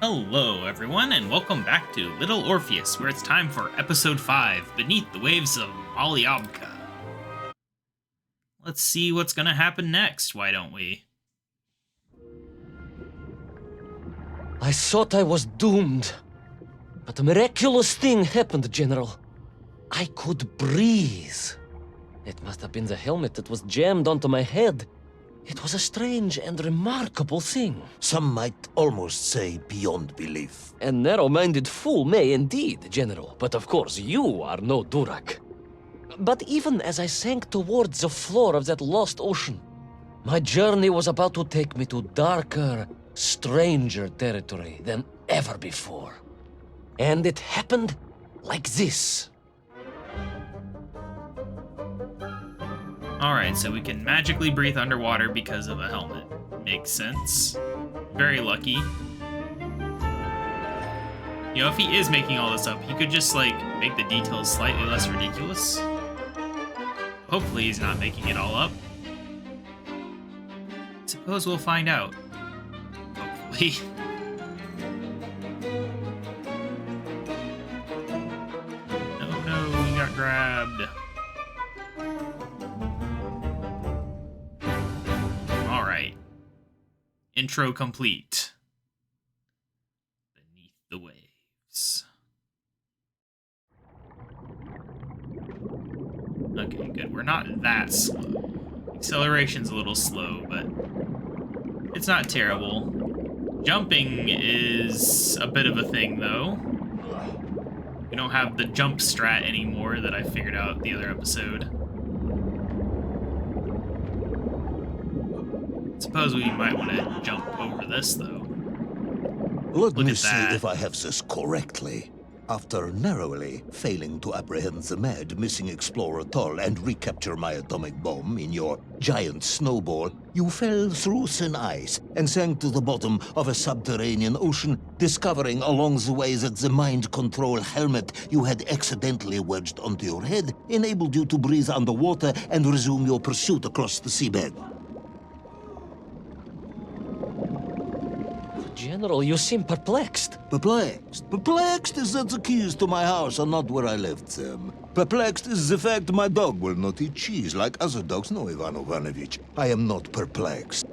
Hello, everyone, and welcome back to Little Orpheus, where it's time for Episode 5, Beneath the Waves of Molyobka. Let's see what's gonna happen next, why don't we? I thought I was doomed. But a miraculous thing happened, General. I could breathe. It must have been the helmet that was jammed onto my head. It was a strange and remarkable thing. Some might almost say beyond belief. A narrow-minded fool may indeed, General. But of course, you are no Durak. But even as I sank towards the floor of that lost ocean, my journey was about to take me to darker, stranger territory than ever before. And it happened like this. Alright, so we can magically breathe underwater because of a helmet. Makes sense. Very lucky. You know, if he is making all this up, he could just, make the details slightly less ridiculous. Hopefully he's not making it all up. Suppose we'll find out. Hopefully. No, he got grabbed. Alright. Intro complete. Beneath the waves. Okay, good. We're not that slow. Acceleration's a little slow, but it's not terrible. Jumping is a bit of a thing, though. We don't have the jump strat anymore that I figured out the other episode. Suppose we might want to jump over this, though. Let Look me at see that. if I have this correctly. After narrowly failing to apprehend the mad missing explorer Toll and recapture my atomic bomb in your giant snowball, you fell through thin ice and sank to the bottom of a subterranean ocean, discovering along the way that the mind control helmet you had accidentally wedged onto your head enabled you to breathe underwater and resume your pursuit across the seabed. General, you seem perplexed. Perplexed? Perplexed is that the keys to my house are not where I left them. Perplexed is the fact my dog will not eat cheese like other dogs. No, Ivan Ivanovich, I am not perplexed.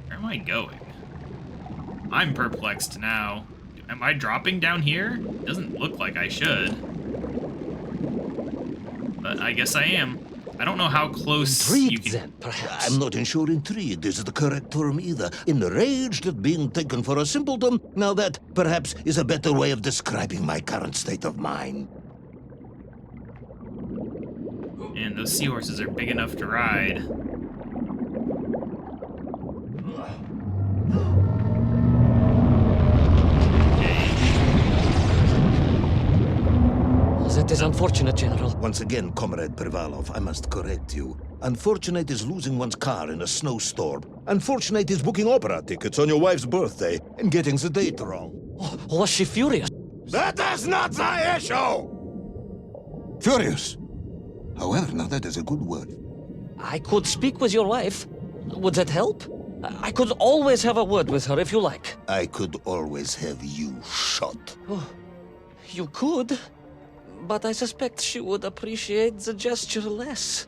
Where am I going? I'm perplexed now. Am I dropping down here? Doesn't look like I should. But I guess I am. I don't know how close you Intrigued, can... then, perhaps. I'm not sure intrigued is the correct term either. Enraged at being taken for a simpleton, now that perhaps is a better way of describing my current state of mind. And those seahorses are big enough to ride. That is unfortunate, General. Once again, Comrade Privalov, I must correct you. Unfortunate is losing one's car in a snowstorm. Unfortunate is booking opera tickets on your wife's birthday and getting the date wrong. Oh, was she furious? That is not the issue! Furious. However, now that is a good word. I could speak with your wife. Would that help? I could always have a word with her if you like. I could always have you shot. Oh, you could. But I suspect she would appreciate the gesture less.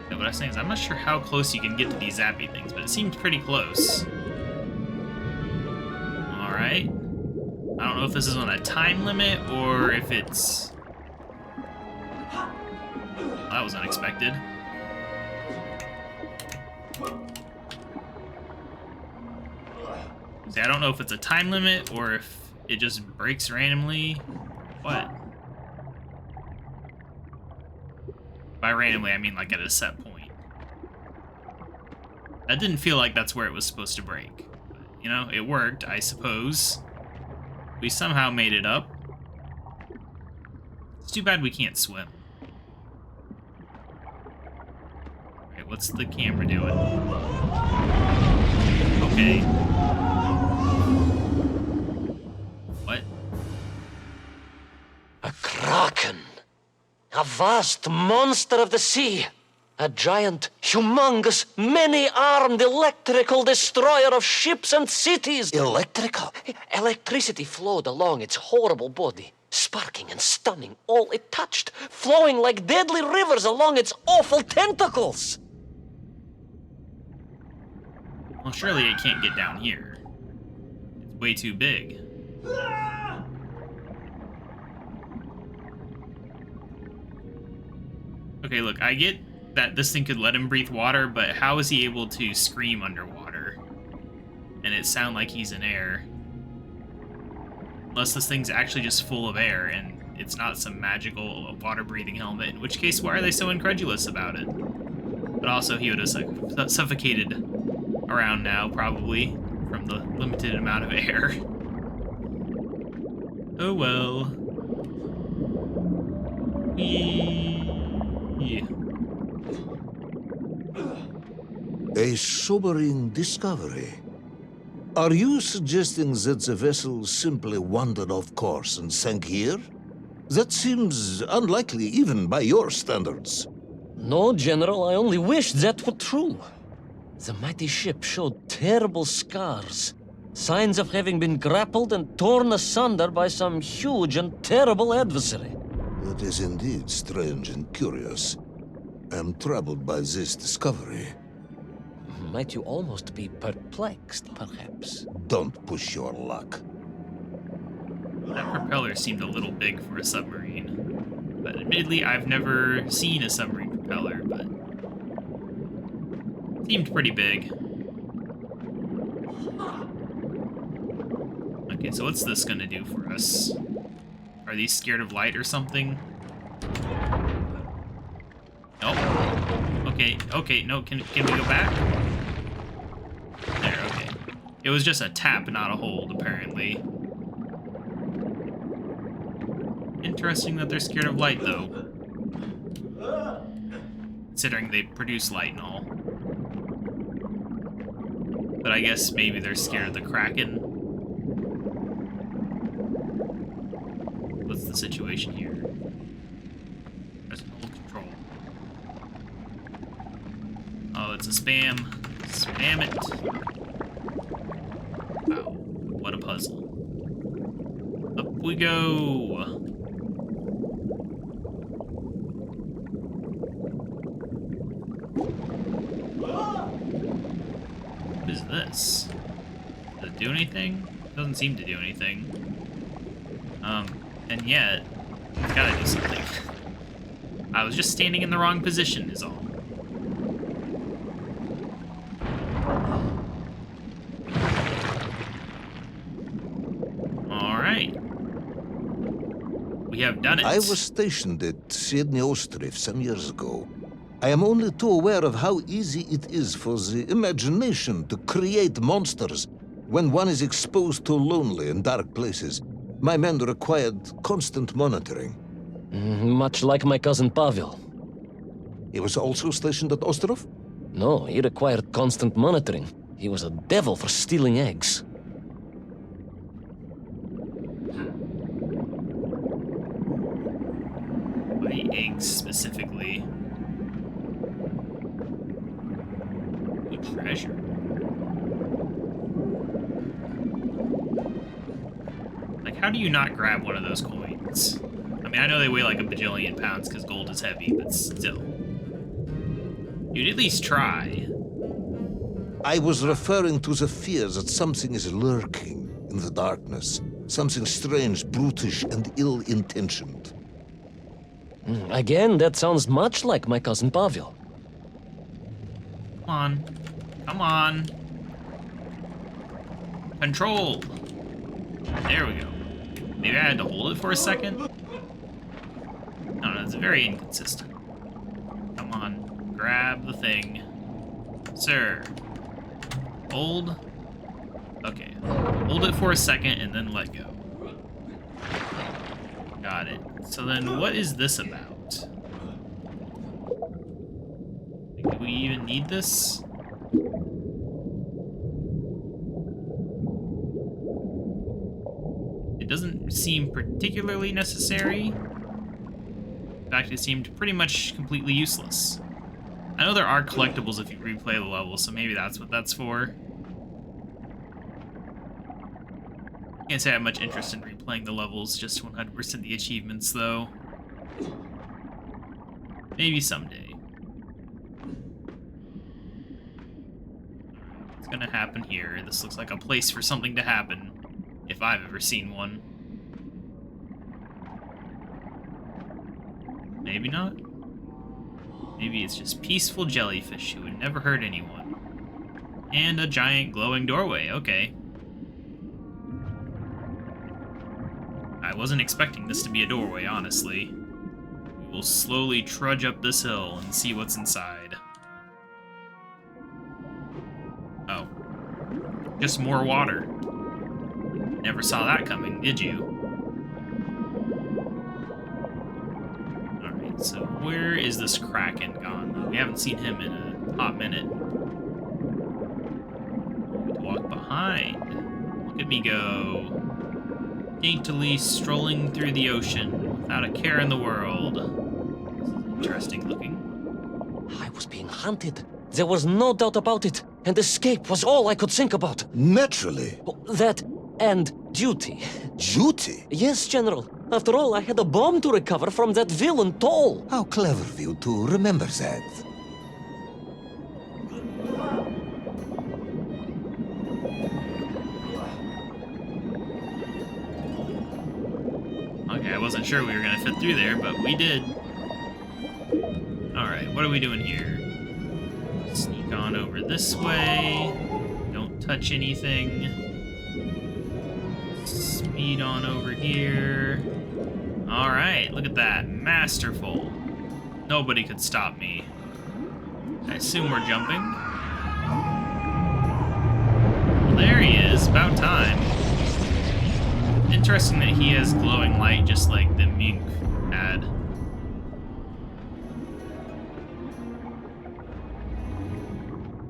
Yeah, what I was saying is I'm not sure how close you can get to these zappy things, but it seems pretty close. Alright. I don't know if this is on a time limit or if it's... That was unexpected. See, I don't know if it's a time limit or if it just breaks randomly. What? By randomly, I mean like at a set point. That didn't feel like that's where it was supposed to break. But, you know, it worked, I suppose. We somehow made it up. It's too bad we can't swim. Okay, what's the camera doing? Okay. What? A kraken. A vast monster of the sea. A giant, humongous, many-armed electrical destroyer of ships and cities. Electrical? Electricity flowed along its horrible body, sparking and stunning all it touched, flowing like deadly rivers along its awful tentacles. Well, surely it can't get down here. It's way too big. Okay, look, I get that this thing could let him breathe water, but how is he able to scream underwater? And it sound like he's in air. Unless this thing's actually just full of air, and it's not some magical water-breathing helmet, in which case, why are they so incredulous about it? But also, he would have suffocated around now, probably, from the limited amount of air. Oh well. Yeah. A sobering discovery. Are you suggesting that the vessel simply wandered off course and sank here? That seems unlikely even by your standards. No, General, I only wish that were true. The mighty ship showed terrible scars, signs of having been grappled and torn asunder by some huge and terrible adversary. It is indeed strange and curious. I am troubled by this discovery. Might you almost be perplexed, perhaps? Don't push your luck. That propeller seemed a little big for a submarine. But admittedly, I've never seen a submarine propeller, but it seemed pretty big. Okay, so what's this gonna do for us? Are these scared of light or something? Nope. Okay, no, can we go back? There, okay. It was just a tap, not a hold, apparently. Interesting that they're scared of light, though. Considering they produce light and all. But I guess maybe they're scared of the Kraken. What's the situation here? Press and hold control. Oh, it's a spam. Spam it. Wow, what a puzzle. Up we go. What is this? Does it do anything? Doesn't seem to do anything. And yet, it's gotta do something. I was just standing in the wrong position, is all. Alright. We have done it. I was stationed at Sydney Ostrif some years ago. I am only too aware of how easy it is for the imagination to create monsters when one is exposed to lonely and dark places. My men required constant monitoring. Much like my cousin Pavel. He was also stationed at Ostrov? No, he required constant monitoring. He was a devil for stealing eggs. Why eggs specifically? Good treasure. Like, how do you not grab one of those coins? I mean, I know they weigh like a bajillion pounds because gold is heavy, but still. You'd at least try. I was referring to the fear that something is lurking in the darkness. Something strange, brutish, and ill-intentioned. Again, that sounds much like my cousin Pavel. Come on. Come on. Control. There we go. Maybe I had to hold it for a second? No, it's very inconsistent. Come on. Grab the thing. Sir. Hold. Okay. Hold it for a second and then let go. Got it. So then what is this about? Do we even need this? It doesn't seem particularly necessary. In fact, it seemed pretty much completely useless. I know there are collectibles if you replay the level, so maybe that's what that's for. Can't say I have much interest in replaying the levels, just 100% the achievements, though. Maybe someday. What's gonna happen here? This looks like a place for something to happen, if I've ever seen one. Maybe not. Maybe it's just peaceful jellyfish who would never hurt anyone. And a giant glowing doorway, okay. I wasn't expecting this to be a doorway, honestly. We will slowly trudge up this hill and see what's inside. Oh. Just more water. Never saw that coming, did you? Alright, so where is this Kraken gone? We haven't seen him in a hot minute. We to walk behind. Look at me go. Daintily strolling through the ocean without a care in the world. This is interesting looking. I was being hunted. There was no doubt about it. And escape was all I could think about. Naturally. That and duty. Duty? Yes, General. After all, I had a bomb to recover from that villain Toll. How clever of you to remember that. Okay, I wasn't sure we were gonna fit through there, but we did. Alright, what are we doing here? Sneak on over this way. Don't touch anything. Speed on over here. Alright, look at that. Masterful. Nobody could stop me. I assume we're jumping. Well, there he is. About time. Interesting that he has glowing light just like the mink had.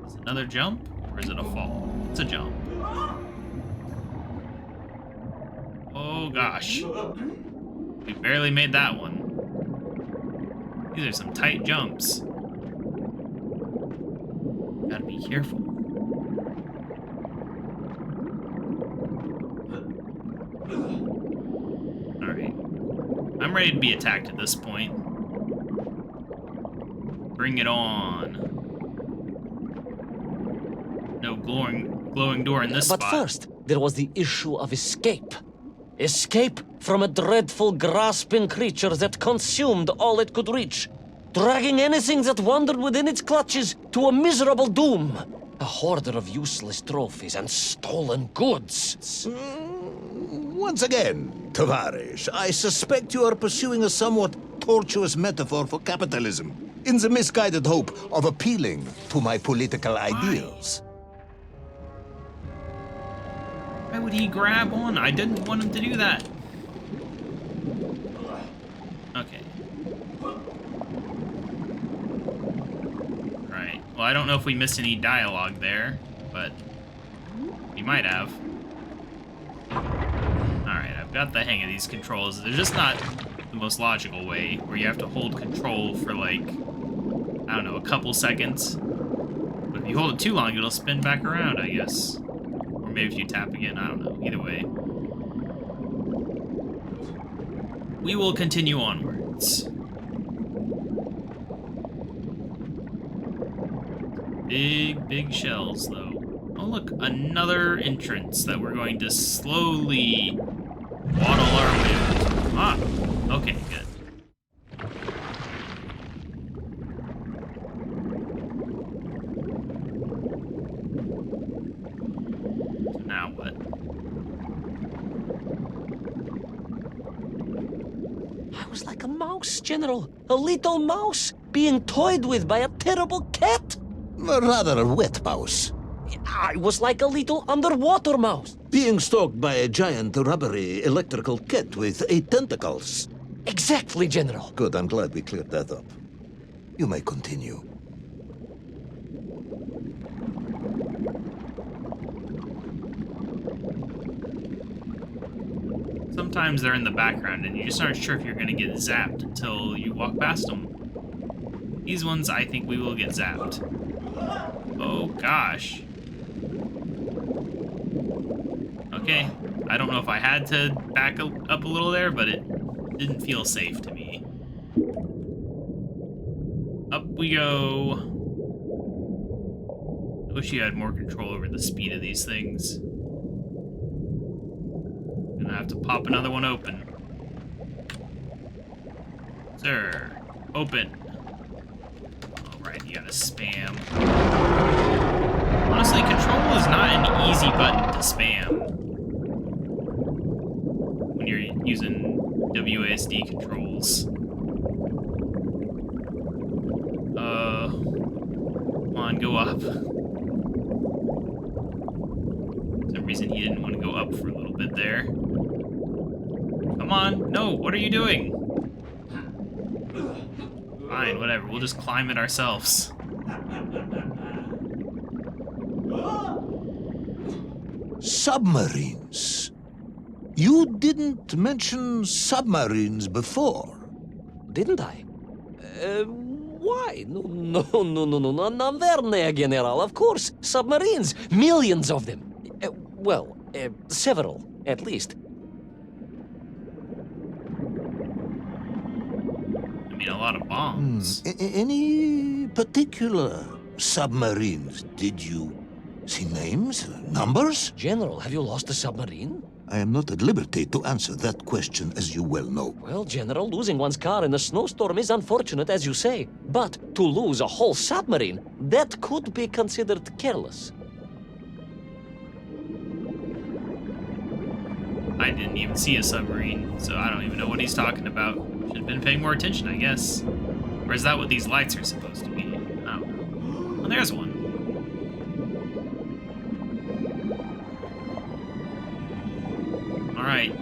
Is it another jump, or is it a fall? It's a jump. Oh gosh. We barely made that one. These are some tight jumps. Gotta be careful. Alright. I'm ready to be attacked at this point. Bring it on. No glowing door in this spot. But first, there was the issue of escape. Escape from a dreadful, grasping creature that consumed all it could reach, dragging anything that wandered within its clutches to a miserable doom. A hoarder of useless trophies and stolen goods. Once again, Tavarish, I suspect you are pursuing a somewhat tortuous metaphor for capitalism, in the misguided hope of appealing to my political ideals. Why would he grab on? I didn't want him to do that. Okay. Right. Well, I don't know if we missed any dialogue there, but we might have. Alright, I've got the hang of these controls. They're just not the most logical way, where you have to hold control for, like, I don't know, a couple seconds. But if you hold it too long, it'll spin back around, I guess. Or maybe if you tap again, I don't know. Either way. We will continue onwards. Big shells, though. Oh, look, another entrance that we're going to slowly waddle our way to. Ah, okay, good. So now what? I was like a mouse, General. A little mouse being toyed with by a terrible cat. Rather a wet mouse. I was like a little underwater mouse. Being stalked by a giant rubbery electrical cat with 8 tentacles. Exactly, General. Good, I'm glad we cleared that up. You may continue. Sometimes they're in the background and you just aren't sure if you're going to get zapped until you walk past them. These ones, I think we will get zapped. Oh, gosh. Okay, I don't know if I had to back up a little there, but it didn't feel safe to me. Up we go. I wish you had more control over the speed of these things. Gonna have to pop another one open. Sir, open. Alright, you gotta spam. Honestly, control is not an easy button to spam when you're using WASD controls. Come on, go up. For some reason he didn't want to go up for a little bit there. Come on, no, what are you doing? Fine, whatever, we'll just climb it ourselves. Submarines. You didn't mention submarines before. Didn't I? Why? No, Naverne, General, of course. Submarines. Millions of them. Several, at least. I mean, a lot of bombs. Any particular submarines? Did you see names? Numbers? General, have you lost a submarine? I am not at liberty to answer that question, as you well know. Well, General, losing one's car in a snowstorm is unfortunate, as you say. But to lose a whole submarine, that could be considered careless. I didn't even see a submarine, so I don't even know what he's talking about. Should have been paying more attention, I guess. Or is that what these lights are supposed to be? Oh. Well, there's one. Alright.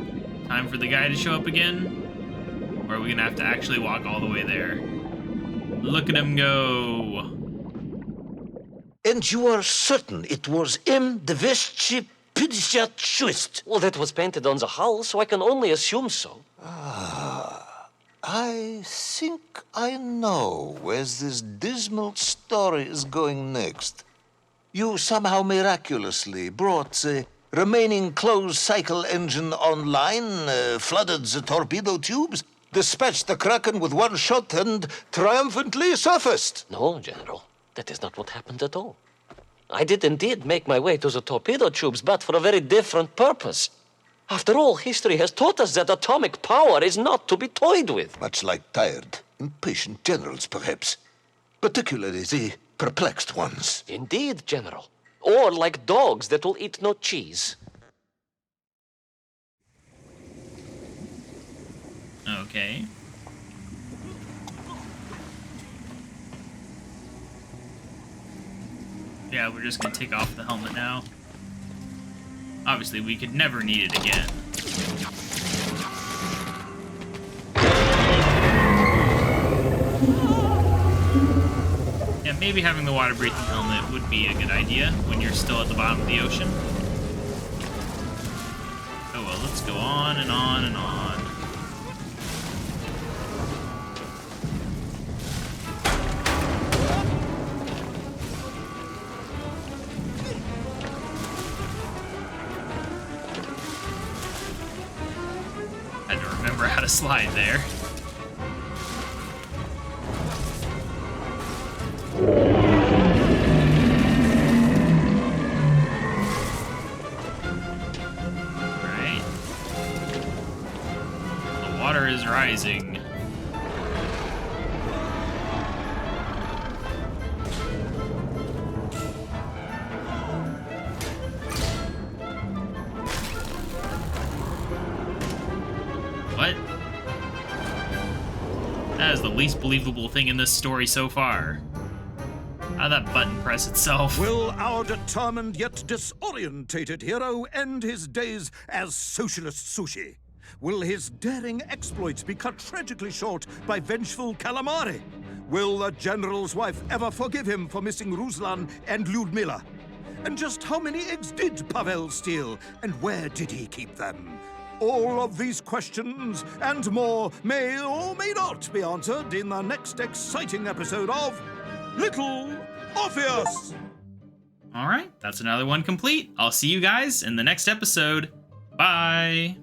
Time for the guy to show up again? Or are we gonna have to actually walk all the way there? Look at him go! And you are certain it was M. Deveschi Pidishat. Well, that was painted on the hull, so I can only assume so. I think I know where this dismal story is going next. You somehow miraculously brought the remaining closed cycle engine online, flooded the torpedo tubes, dispatched the Kraken with one shot, and triumphantly surfaced. No, General, that is not what happened at all. I did indeed make my way to the torpedo tubes, but for a very different purpose. After all, history has taught us that atomic power is not to be toyed with. Much like tired, impatient generals, perhaps. Particularly the perplexed ones. Indeed, General. Or like dogs that will eat no cheese. Okay. Yeah, we're just gonna take off the helmet now. Obviously, we could never need it again. Yeah, maybe having the water-breathing helmet would be a good idea when you're still at the bottom of the ocean. Oh well, let's go on and on and on. Had to remember how to slide there. Right. The water is rising. What? That is the least believable thing in this story so far. How'd that button press itself? Will our determined yet disorientated hero end his days as socialist sushi? Will his daring exploits be cut tragically short by vengeful calamari? Will the general's wife ever forgive him for missing Ruslan and Lyudmila? And just how many eggs did Pavel steal, and where did he keep them? All of these questions and more may or may not be answered in the next exciting episode of Little Orpheus! All right, that's another one complete. I'll see you guys in the next episode. Bye!